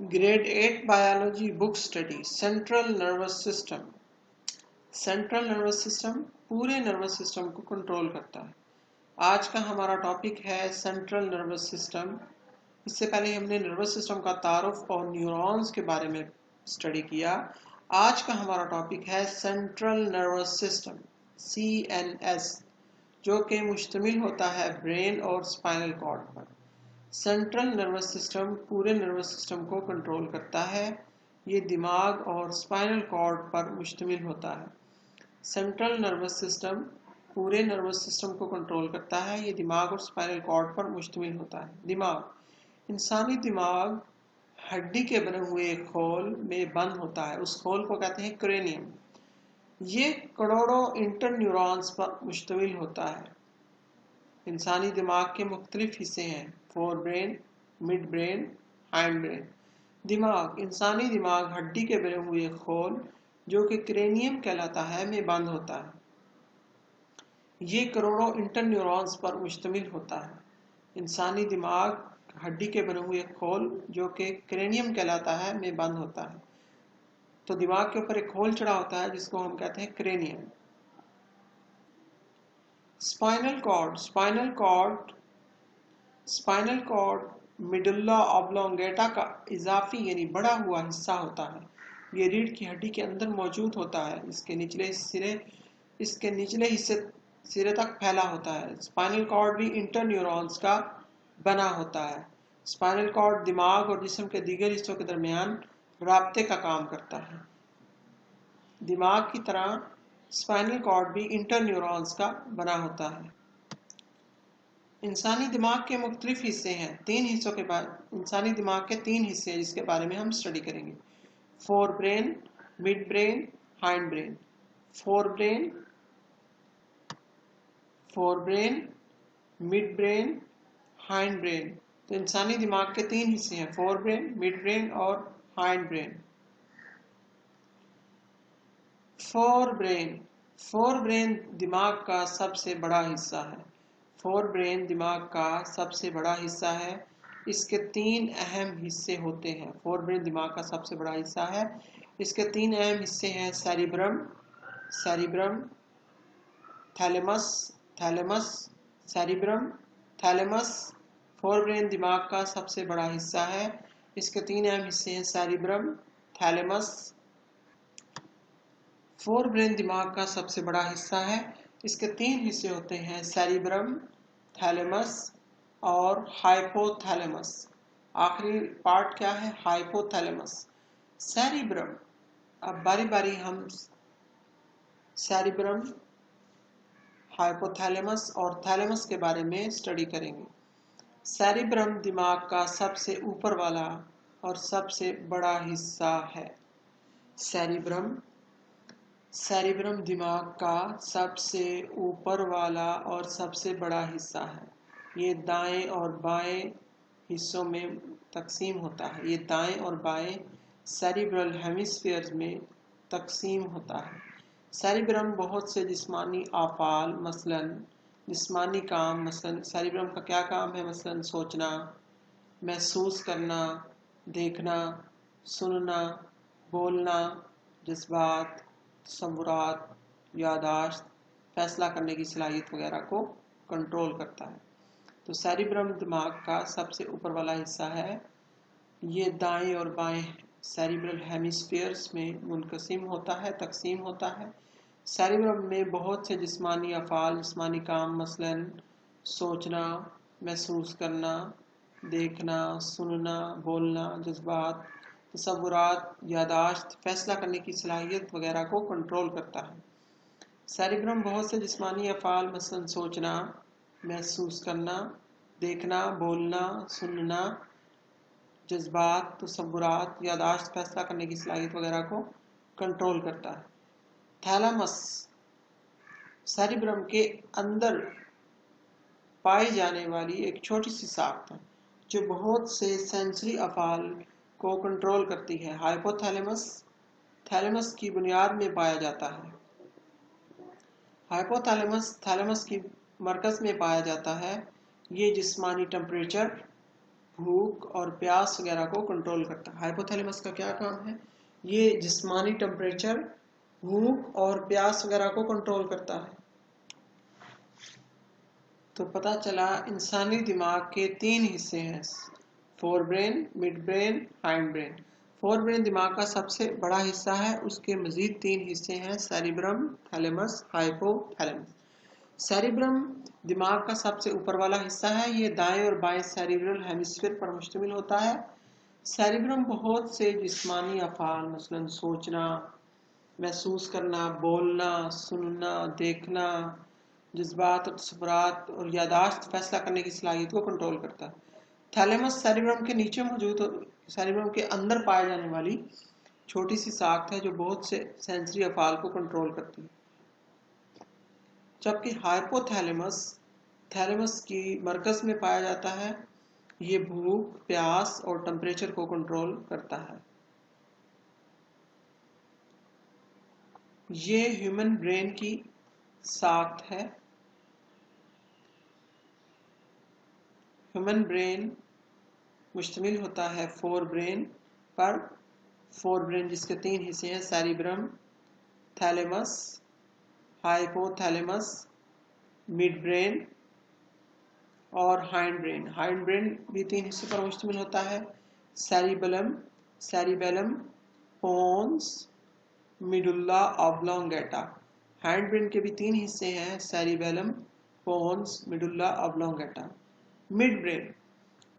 Grade 8 biology book study central nervous system. Central nervous system पूरे nervous system को control करता है। आज का हमारा टॉपिक है सेंट्रल नर्वस सिस्टम। इससे पहले हमने नर्वस सिस्टम का तारुफ और न्यूरॉन्स के बारे में स्टडी किया। आज का हमारा टॉपिक है सेंट्रल नर्वस सिस्टम CNS, जो कि मुश्तमिल होता है ब्रेन और स्पाइनल कॉर्ड पर। सेंट्रल नर्वस सिस्टम पूरे नर्वस सिस्टम को कंट्रोल करता है। ये दिमाग और स्पाइनल कॉर्ड पर मुश्तमिल होता है। सेंट्रल नर्वस सिस्टम पूरे नर्वस सिस्टम को कंट्रोल करता है। ये दिमाग और स्पाइनल कॉर्ड पर मुश्तमिल होता है। दिमाग, इंसानी दिमाग हड्डी के बने हुए एक खोल में बंद होता है। उस खोल को कहते हैं क्रेनियम। ये करोड़ों इंटर न्यूरॉन्स पर मुश्तमिल होता है। इंसानी दिमाग के मुख्तलिफ हिस्से हैं: fore brain, mid brain, hind brain. दिमाग, इंसानी दिमाग हड्डी के बने हुए खोल जो कि क्रेनियम कहलाता है में बंद होता है। ये करोड़ों इंटर न्यूरॉन्स पर मुश्तमिल होता है। इंसानी दिमाग हड्डी के बने हुए खोल जो कि क्रेनियम कहलाता है में बंद होता है। तो दिमाग के ऊपर एक खोल चढ़ा होता है जिसको हम कहते हैं cranium. Spinal cord, spinal cord medulla oblongata का इजाफी यानी बढ़ा हुआ हिस्सा होता है। ये रीढ़ की हड्डी के अंदर मौजूद होता है। इसके निचले हिस्से सिरे तक फैला होता है। स्पाइनल कॉर्ड भी इंटर न्यूरॉन्स का बना होता है। स्पाइनल कॉर्ड दिमाग और जिस्म के दीगर हिस्सों के दरमियान राब्ते का काम करता है। दिमाग की तरह स्पाइनल कॉर्ड भी इंटर न्यूरॉन्स का बना होता है। इंसानी दिमाग के मुख्तलिफ हिस्से हैं। इंसानी दिमाग के 3 हिस्से हैं जिसके बारे में हम स्टडी करेंगे: fore brain, mid brain, hind brain. Fore brain, mid brain, hind brain. तो इंसानी दिमाग के 3 हिस्से हैं: फोर ब्रेन, मिड ब्रेन और हाइंड ब्रेन। फोर ब्रेन दिमाग का सबसे बड़ा हिस्सा है। फोर ब्रेन दिमाग का सबसे बड़ा हिस्सा है। इसके 3 अहम हिस्से होते हैं। फोर ब्रेन दिमाग का सबसे बड़ा हिस्सा है। इसके 3 अहम हिस्से हैं: सेरिब्रम, थैलेमस। फोर ब्रेन दिमाग का सबसे बड़ा हिस्सा है। इसके 3 अहम हिस्से हैं: सेरिब्रम, थैलेमस। फोर ब्रेन दिमाग का सबसे बड़ा हिस्सा है। इसके 3 हिस्से होते हैं: सेरिब्रम, थैलेमस और हाइपोथैलेमस। आखिरी पार्ट क्या है? हाइपोथैलेमस। सेरिब्रम, अब बारी बारी हम सेरिब्रम, हाइपोथैलेमस और थैलेमस के बारे में स्टडी करेंगे। सेरिब्रम दिमाग का सबसे ऊपर वाला और सबसे बड़ा हिस्सा है। सेरिब्रम दिमाग का सबसे ऊपर वाला और सबसे बड़ा हिस्सा है। ये दाएं और बाएं हिस्सों में तकसीम होता है। ये दाएं और बाएं सेरिब्रल हेमिस्फीयर्स में तकसीम होता है। सेरिब्रम बहुत से जिस्मानी आफाल मसलन जिस्मानी काम, मसलन सेरिब्रम का क्या काम है? मसलन सोचना, महसूस करना, देखना, सुनना, बोलना, जज्बात, तसव्वुरात, यादाश्त, फैसला करने की सलाहियत वगैरह को कंट्रोल करता है। तो सेरिब्रम दिमाग का सबसे ऊपर वाला हिस्सा है। ये दाएं और बाएं सेरिब्रल हेमिस्फीयर्स में मुनकसिम होता है, तकसीम होता है। सेरिब्रम में बहुत से जिस्मानी अफ़ाल, जिस्मानी काम मसलन सोचना, महसूस करना, देखना, सुनना, बोलना, जज्बात, तसव्वुरात, यादाश्त, फैसला करने की सलाहियत वगैरह को कंट्रोल करता है। सेरिब्रम बहुत से जिस्मानी अफ़ाल मसलन सोचना, महसूस करना, देखना, बोलना, सुनना, जज्बात, तसव्वुरात, यादाश्त, फैसला करने की सलाहियत वगैरह को कंट्रोल करता है। थैलेमस सेरिब्रम के अंदर पाई जाने वाली एक छोटी सी साख्त है जो बहुत से सेंसरी अफ़ाल को कंट्रोल करती है। हाइपोथैलेमस थैलेमस की बुनियाद में पाया जाता है। थैलेमस की मरकज़ में पाया जाता है। ये जिस्मानी टेम्परेचर, भूख और प्यास वगैरह को कंट्रोल करता है। हाइपोथैलेमस का क्या काम है? ये जिस्मानी टेम्परेचर, भूख और प्यास वगैरह को कंट्रोल करता है। तो पता चला इंसानी दिमाग के 3 हिस्से हैं, fore brain, mid brain, hind brain. Fore brain दिमाग का सबसे बड़ा हिस्सा है, उसके मजीद 3 हिस्से हैं, सेरिब्रम, थैलेमस, हाइपोथैलेमस। सेरिब्रम दिमाग का सबसे ऊपर वाला हिस्सा है, ये दाएं और बाएं सेरिब्रल हेमिस्फीयर पर मुश्तमिल होता है। सेरिब्रम बहुत से जिस्मानी अफ़ाल, मसलन सोचना, महसूस करना, बोलना, सुनना, देखना, जज्बात और तसव्वुरात और यादाश्त, फैसला करने की सलाहियत को कंट्रोल करता है। थैलेमस सेरिब्रम के नीचे मौजूद, सेरिब्रम के अंदर पाए जाने वाली छोटी सी साख्त है जो बहुत से सेंसरी अफ़ाल को कंट्रोल करती है। जबकि हाइपोथैलेमस थैलेमस की मरकज में पाया जाता है, ये भूख, प्यास और टेम्परेचर को कंट्रोल करता है। ये ह्यूमन ब्रेन की साख्त है। ह्यूमन ब्रेन मुश्तमिल होता है फोर ब्रेन पर। फोर ब्रेन जिसके 3 हिस्से हैं, cerebrum, thalamus, hypothalamus, mid brain और हाइंड ब्रेन। हाइंड ब्रेन भी 3 हिस्सों पर मुश्तमिल होता है, cerebellum, cerebellum, pons, medulla oblongata. Hind brain के भी 3 हिस्से हैं, cerebellum, pons, medulla oblongata. Mid brain,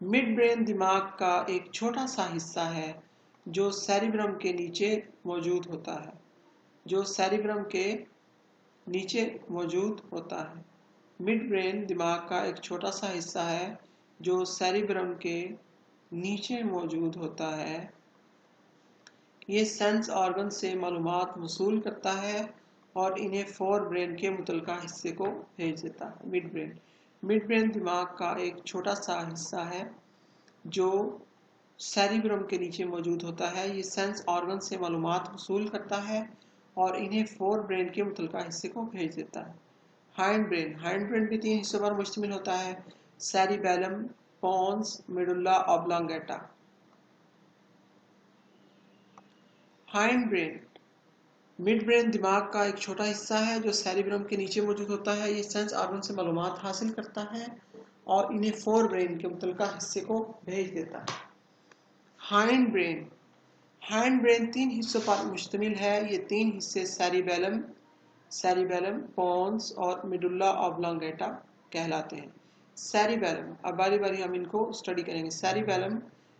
mid brain दिमाग का एक छोटा सा हिस्सा है जो सेरिब्रम के नीचे मौजूद होता है, जो सेरिब्रम के नीचे मौजूद होता है। मिड ब्रेन दिमाग का एक छोटा सा हिस्सा है जो सेरिब्रम के नीचे मौजूद होता है। ये सेंस ऑर्गन से मालूमात वसूल करता है और इन्हें फोर ब्रेन के मुतलका हिस्से को भेज देता है। मिड ब्रेन, मिड ब्रेन दिमाग का एक छोटा सा हिस्सा है जो सेरिब्रम के नीचे मौजूद होता है। ये सेंस ऑर्गन से मालूमात वसूल करता है और इन्हें फोर ब्रेन के मुतलका हिस्से को भेज देता है। हाइंड ब्रेन, हाइंड ब्रेन भी 3 हिस्सों पर मुश्तमिल होता है, cerebellum, pons, medulla oblongata. Hind brain, mid brain दिमाग का एक छोटा हिस्सा है जो सेरिब्रम के नीचे मौजूद होता है। ये सेंस ऑर्गन से मालूमात हासिल करता है और इन्हें फोर ब्रेन के मुतलका हिस्से को भेज देता है। हाइंड ब्रेन, हाइंड ब्रेन 3 हिस्सों पर मुश्तमिल है। ये 3 हिस्से सेरिबेलम, सेरिबेलम, पोन्स और मिडुल्ला ऑब्लोंगेटा कहलाते हैं। सेरिबेलम, अब बारी बारी हम इनको स्टडी करेंगे। सेरिबेलम,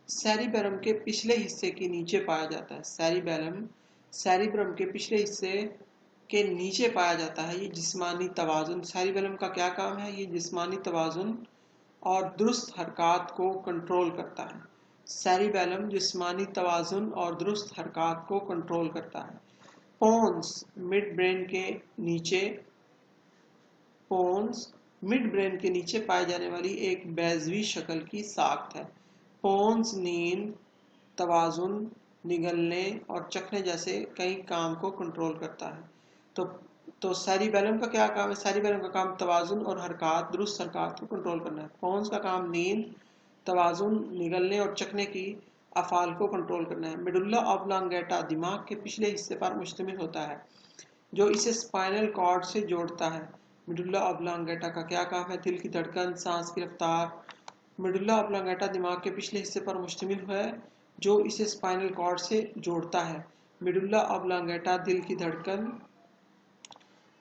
सेरिबेलम के पिछले हिस्से के नीचे पाया जाता है। सेरिबेलम सेरिब्रम के पिछले हिस्से के नीचे पाया जाता है। ये जिस्मानी तवाजुन, सेरिबेलम का क्या काम है? ये जिस्मानी तवाजुन और दुरुस्त हरकत को कंट्रोल करता है। सेरिबेलम जिस्मानी तवाजुन और दुरुस्त हरकत को कंट्रोल करता है। पोन्स, मिड ब्रेन के नीचे, पोन्स मिड ब्रेन के नीचे पाई जाने वाली एक बेज़वी शक्ल की साख्त है। पोन्स नींद, तवाजुन, निगलने और चखने जैसे कई काम को कंट्रोल करता है। तो सेरिबेलम का क्या काम है? सेरिबेलम का काम तवाजुन और हरकत, दुरुस्त हरकत को कंट्रोल करना है। पोन्स का काम नींद, तवाजुन, निगलने और चखने की अफ़ाल को कंट्रोल करना है। मिडुल्ला ऑब्लोंगेटा दिमाग के पिछले हिस्से पर मुश्तमिल होता है जो इसे स्पाइनल कॉर्ड से जोड़ता है। मिडुल्ला ऑब्लोंगेटा का क्या काम है? दिल की धड़कन, सांस की रफ्तार। मिडुल्ला ऑब्लोंगेटा दिमाग के पिछले हिस्से पर मुश्तमिल है जो इसे स्पाइनल कॉर्ड से जोड़ता है। मिडुल्ला ऑब्लोंगेटा दिल की धड़कन,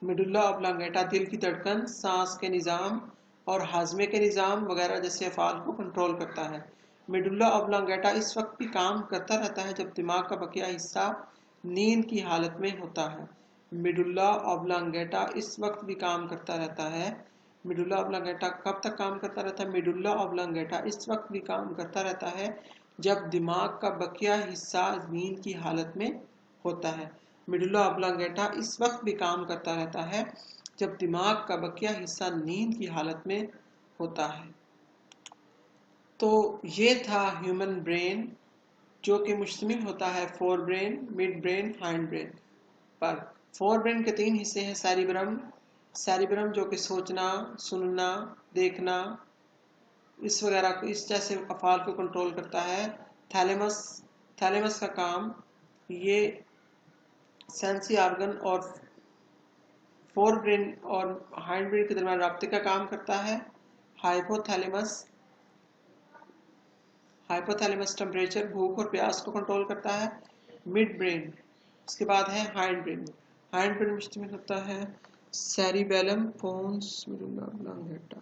मिडुल्ला ऑब्लोंगेटा दिल की धड़कन, सांस के निज़ाम और हाजमे के निज़ाम वगैरह जैसे अफ़ाल को कंट्रोल करता है। मिडुल्ला ऑब्लोंगेटा इस वक्त भी काम करता रहता है जब दिमाग का बकिया हिस्सा नींद की हालत में होता है। मिडुल्ला ऑब्लोंगेटा इस वक्त भी काम करता रहता है। मिडुल्ला ऑब्लोंगेटा कब तक काम करता रहता है? मिडुल्ला ऑब्लोंगेटा इस वक्त भी काम करता रहता है जब दिमाग का बकिया हिस्सा नींद की हालत में होता है। मिडुल्ला ऑब्लोंगेटा इस वक्त भी काम करता रहता है जब दिमाग का बकिया हिस्सा नींद की हालत में होता है। तो ये था ह्यूमन ब्रेन जो कि मुश्तमिल होता है fore brain, mid brain, hind brain पर। फोर ब्रेन के 3 हिस्से हैं, सेरिब्रम, सेरिब्रम जो कि सोचना, सुनना, देखना, इस वगैरह को, इस जैसे अफ़ाल को कंट्रोल करता है थैलेमस। थैलेमस का काम ये सेंसरी ऑर्गन और फोर ब्रेन और हाइंड ब्रेन के दरमियान राब्ते का काम करता है। हाइपोथैलेमस हाइपोथैलेमस टेम्परेचर, भूख और प्यास को कंट्रोल करता है। मिड ब्रेन, इसके बाद है हाइंड ब्रेन। हाइंड ब्रेन मुश्तमिल होता है सेरिबेलम, पोन्स, मेडुला ऑब्लांगेटा।